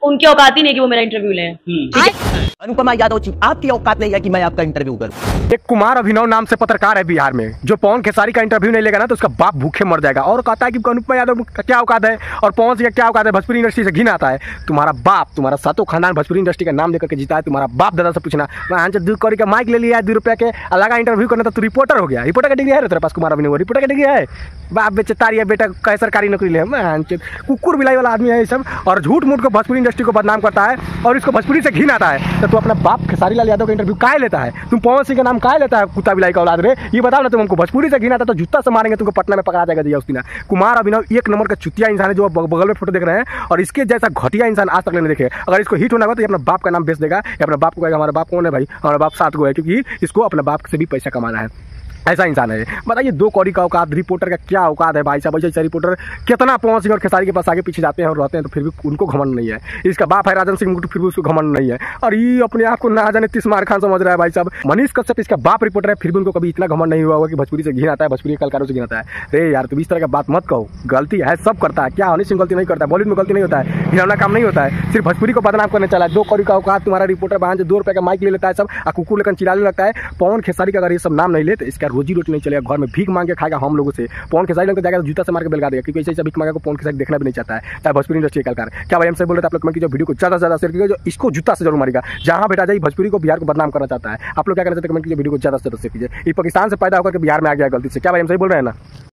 उनकी औकात ही नहीं कि वो मेरा इंटरव्यू लें। अनुपमा यादव जी, आपकी औकात नहीं है कि मैं आपका इंटरव्यू करूं। एक कुमार अभिनव नाम से पत्रकार है बिहार में, जो पवन खेसारी का इंटरव्यू नहीं लेगा ना तो उसका बाप भूखे मर जाएगा। और कहता है कि अनुपमा यादव का क्या औकात है और पवन सिंह का क्या औकात है, भोजपुरी इंडस्ट्री से घिन आता है। तुम्हारा बाप, तुम्हारा सातों खानदान भोजपुरी इंडस्ट्री का नाम लेकर के जीता है। तुम्हारा बाप दादा से पूछना, वहाँ से 2 करोड़ का माइक ले लिया है, 2 रुपये के लगा इंटरव्यू करना, तो तू रिपोर्टर हो गया। रिपोर्टर का डिग्री है तेरे पास? कुमार अभिनव रिपोर्टर का डिग्री है? बाप बेचे तारी है बेटा, कहे सरकारी नौकरी ले। कुकुर बिलाई वाला आदमी है ये सब, और झूठ मूठ को भोजपुरी इंडस्ट्री को बदनाम करता है और इसको भोजपुरी से घिन आता है। तो तू अपना बाप खेसारी लाल यादव का इंटरव्यू काहे लेता है? तुम पवन सिंह का नाम काहे लेता है? कुत्ता बिलाई का औलाद रे, ये बताओ ना। तुम हमको भोजपुरी से घिन आता तो जूता से मारेंगे, तुमको पटना में पकड़ा जाएगा दिया उस दिन। कुमार अभिनव एक नंबर का चुतिया इंसान है जो बगल में फोटो देख रहे हैं, और इसके जैसा घटिया इंसान आज तक नहीं देखे। अगर इसको हिट होना होगा तो ये अपना बाप का नाम बेच देगा, या अपना बाप को कहेगा हमारा बाप कौन है भाई, हमारा बाप 7 को है, क्योंकि इसको अपने बाप से भी पैसा कमाना है। ऐसा इंसान है। बताइए 2 कौड़ी का औकात, रिपोर्टर का क्या औकात है भाई साहब? ऐसे रिपोर्टर कितना पवन सिंह और खेसारी के पास आगे पीछे जाते हैं और रहते हैं, तो फिर भी उनको घमंड नहीं है। इसका बाप है राजन सिंह मुकुट, फिर भी उसको घमंड नहीं है। और ये अपने आप को ना जाने 30 मार खान समझ रहा है भाई साहब। मनीष कश्यप इसका बाप रिपोर्टर है, फिर भी उनको कभी इतना घमंड नहीं हुआ होगा कि भोजपुरी से घिन आता है, भोजपुरी कलाकारों से घिन आता है। रे यार, तुम इस तरह का बात मत कहो। गलती है, सब करता है। क्या हनी सिंह गलती नहीं करता है? बॉलीवुड में गलती नहीं होता है, घिनौना काम नहीं होता है। सिर्फ भोजपुरी को बदनाम करने चला है। 2 कौड़ी का औकात तुम्हारा रिपोर्टर बहान 2 रुपये का माइक ले लेता है सब, और कुकुर लेकर चिल्लाने लगता है। पवन खेसारी का अगर ये सब नाम नहीं लेते, इसका रोजी रोटी नहीं चलेगा। घर में भीख मांग के खाएगा हम लोगों से। पवन खेसारी लगता जाएगा तो जूता से मार के बेलगा देगा, क्योंकि ऐसे भीख मांगा को पवन खेसारी देखना भी नहीं चाहता है, चाहे भोजपुरी इंडस्ट्री का कलाकार। क्या भाई हमसे बोल रहे थे आप लोग कमेंट कीजिए, वीडियो को ज़्यादा से ज़्यादा शेयर कीजिए, जो इसको जूता से जरूर मारेगा। जहाँ बेटा जाए भोजपुरी को, बिहार को बदनाम करना चाहता है। आप लोग क्या करना चाहते हैं कमेंट कीजिए, वीडियो को ज़्यादा से ज़्यादा शेयर कीजिए। ये पाकिस्तान से पैदा होकर के बिहार में आ गया गलती से। क्या भाई हमसे बोल रहे हैं ना?